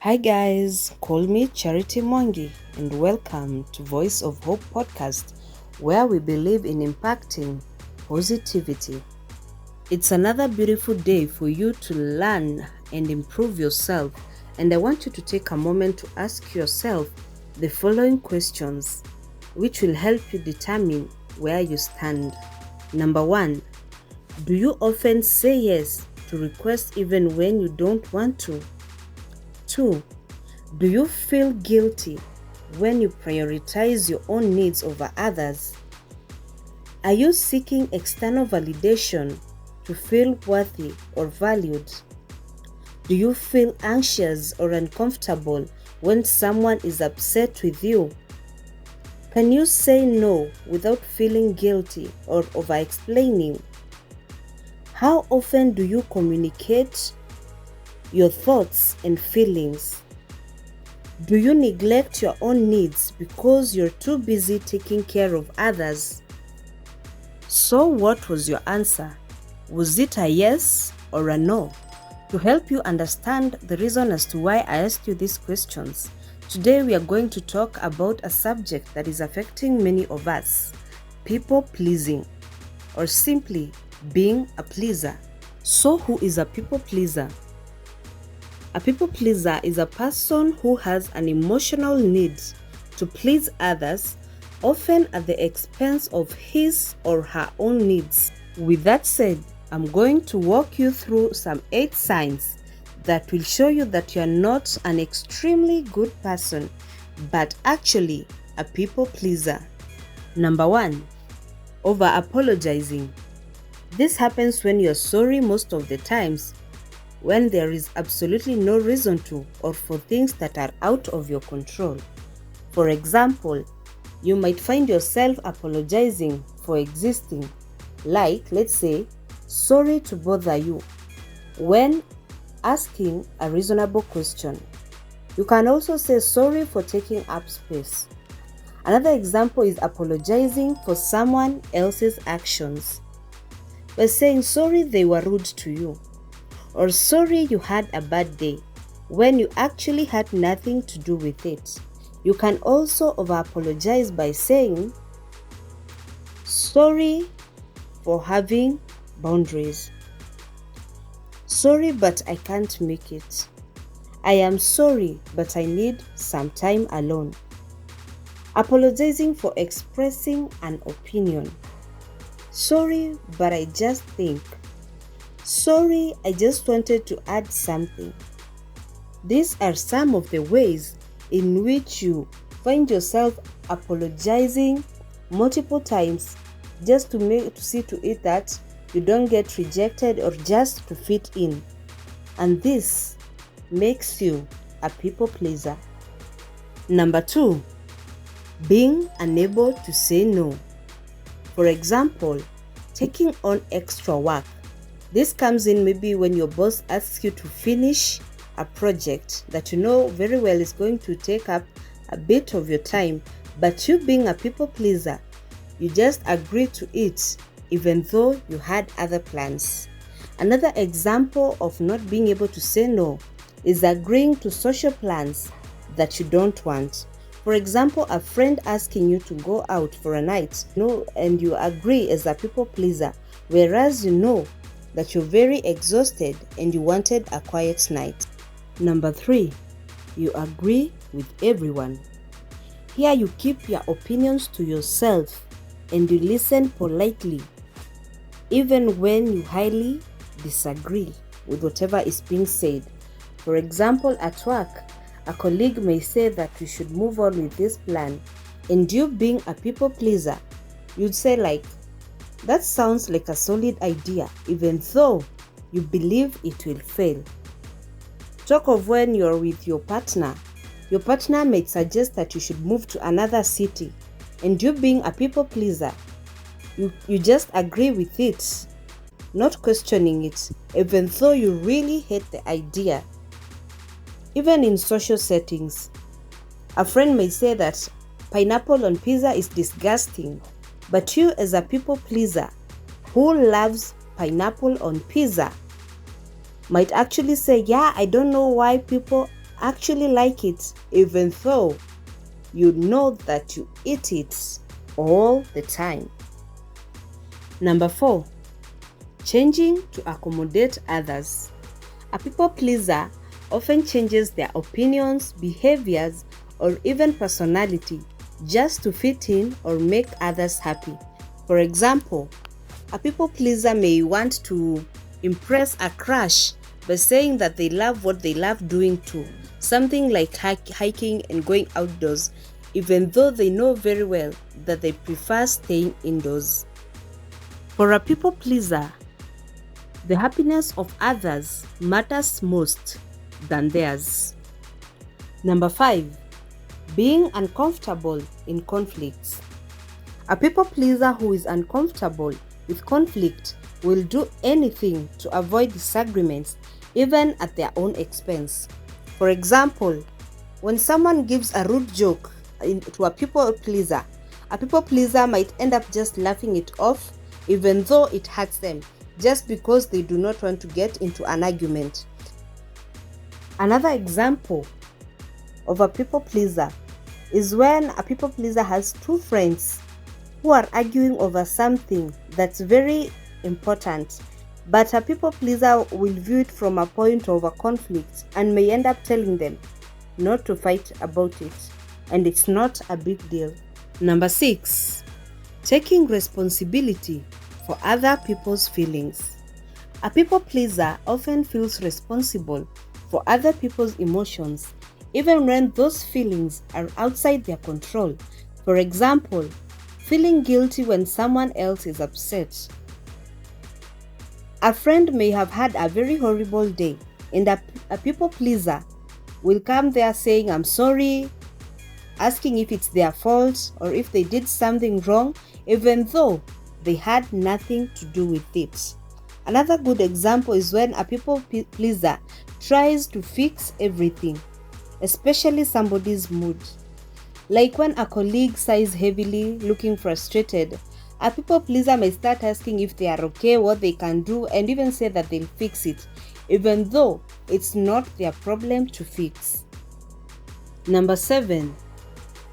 Hi guys, call me Charity Mwangi and welcome to Voice of Hope podcast, where we believe in impacting positivity. It's another beautiful day for you to learn and improve yourself, and I want you to take a moment to ask yourself the following questions, which will help you determine where you stand. Number 1, do you often say yes to requests even when you don't want to? 2, do you feel guilty when you prioritize your own needs over others? Are you seeking external validation to feel worthy or valued? Do you feel anxious or uncomfortable when someone is upset with you? Can you say no without feeling guilty or over-explaining? How often do you communicate your thoughts and feelings? Do you neglect your own needs because you're too busy taking care of others? So what was your answer? Was it a yes or a no? To help you understand the reason as to why I asked you these questions, today we are going to talk about a subject that is affecting many of us: people pleasing, or simply being a pleaser. So who is a people pleaser? A people pleaser is a person who has an emotional need to please others, often at the expense of his or her own needs. With that said, I'm going to walk you through some 8 signs that will show you that you are not an extremely good person, but actually a people pleaser. Number 1, over apologizing. This happens when you're sorry most of the times, when there is absolutely no reason to, or for things that are out of your control. For example, you might find yourself apologizing for existing, like, let's say, sorry to bother you, when asking a reasonable question. You can also say sorry for taking up space. Another example is apologizing for someone else's actions by saying sorry they were rude to you, or sorry you had a bad day, when you actually had nothing to do with it. You can also over-apologize by saying, sorry for having boundaries. Sorry, but I can't make it. I am sorry, but I need some time alone. Apologizing for expressing an opinion. Sorry, but I just think. Sorry, I just wanted to add something. These are some of the ways in which you find yourself apologizing multiple times just to see to it that you don't get rejected or just to fit in. And this makes you a people pleaser. Number 2, being unable to say no. For example, taking on extra work. This comes in maybe when your boss asks you to finish a project that you know very well is going to take up a bit of your time, but you being a people pleaser, you just agree to it even though you had other plans. Another example of not being able to say no is agreeing to social plans that you don't want. For example, a friend asking you to go out for a night, and you agree as a people pleaser, whereas you know that you're very exhausted and you wanted a quiet night. Number 3, you agree with everyone. Here you keep your opinions to yourself and you listen politely, even when you highly disagree with whatever is being said. For example, at work, a colleague may say that we should move on with this plan, and you being a people pleaser, you'd say like, that sounds like a solid idea, even though you believe it will fail. Talk of when you're with your partner may suggest that you should move to another city, and you being a people pleaser, you just agree with it, not questioning it, even though you really hate the idea. Even in social settings, a friend may say that pineapple on pizza is disgusting, but you as a people pleaser who loves pineapple on pizza might actually say, yeah, I don't know why people actually like it even though you know that you eat it all the time. Number 4, changing to accommodate others. A people pleaser often changes their opinions, behaviors, or even personality just to fit in or make others happy. For example, a people pleaser may want to impress a crush by saying that they love what they love doing too, something like hiking and going outdoors, even though they know very well that they prefer staying indoors. For a people pleaser, the happiness of others matters most than theirs. Number 5, being uncomfortable in conflicts. A people pleaser who is uncomfortable with conflict will do anything to avoid disagreements, even at their own expense. For example, when someone gives a rude joke to a people pleaser might end up just laughing it off, even though it hurts them, just because they do not want to get into an argument. Another example of a people pleaser is when a people pleaser has two friends who are arguing over something that's very important, but a people pleaser will view it from a point of a conflict and may end up telling them not to fight about it, and it's not a big deal. Number 6, taking responsibility for other people's feelings. A people pleaser often feels responsible for other people's emotions, even when those feelings are outside their control. For example, feeling guilty when someone else is upset. A friend may have had a very horrible day, and a people pleaser will come there saying, "I'm sorry," asking if it's their fault or if they did something wrong, even though they had nothing to do with it. Another good example is when a people pleaser tries to fix everything, especially somebody's mood. Like when a colleague sighs heavily, looking frustrated, a people pleaser may start asking if they are okay, what they can do, and even say that they'll fix it, even though it's not their problem to fix. Number 7,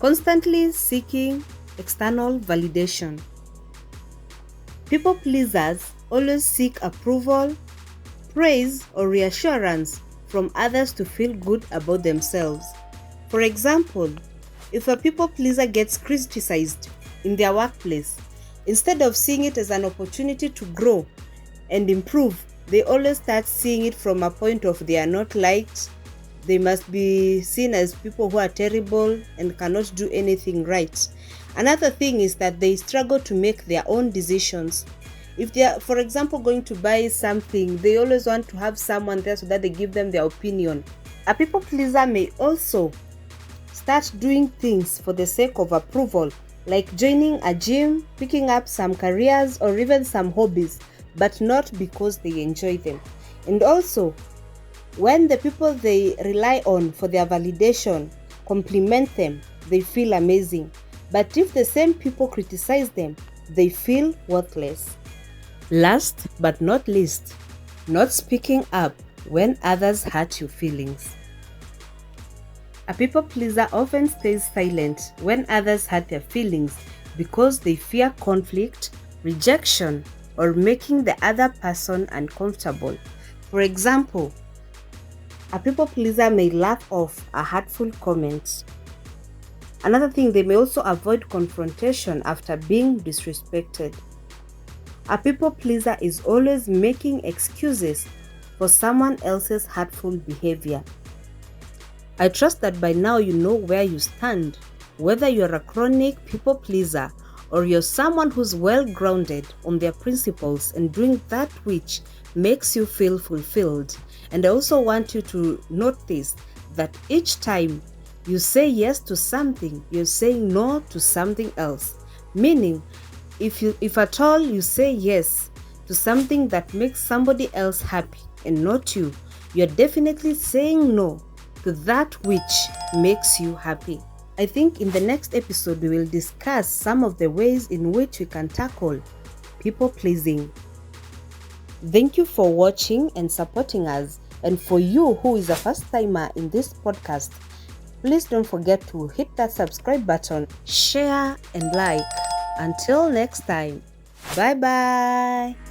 constantly seeking external validation. People pleasers always seek approval, praise, or reassurance from others to feel good about themselves. For example, if a people pleaser gets criticized in their workplace, instead of seeing it as an opportunity to grow and improve, they always start seeing it from a point of they are not liked, they must be seen as people who are terrible and cannot do anything right. Another thing is that they struggle to make their own decisions. If they are, for example, going to buy something, they always want to have someone there so that they give them their opinion. A people pleaser may also start doing things for the sake of approval, like joining a gym, picking up some careers, or even some hobbies, but not because they enjoy them. And also, when the people they rely on for their validation compliment them, they feel amazing. But if the same people criticize them, they feel worthless. Last but not least, not speaking up when others hurt your feelings. A people pleaser often stays silent when others hurt their feelings because they fear conflict, rejection, or making the other person uncomfortable. For example, a people pleaser may laugh off a hurtful comment. Another thing, they may also avoid confrontation after being disrespected. A people pleaser is always making excuses for someone else's hurtful behavior. I trust that by now you know where you stand, whether you're a chronic people pleaser or you're someone who's well grounded on their principles and doing that which makes you feel fulfilled. And I also want you to notice that each time you say yes to something, you're saying no to something else. Meaning, if at all you say yes to something that makes somebody else happy and not you, you're definitely saying no to that which makes you happy. I think in the next episode we will discuss some of the ways in which we can tackle people pleasing. Thank you for watching and supporting us. And for you who is a first timer in this podcast, please don't forget to hit that subscribe button, share and like. Until next time, bye bye.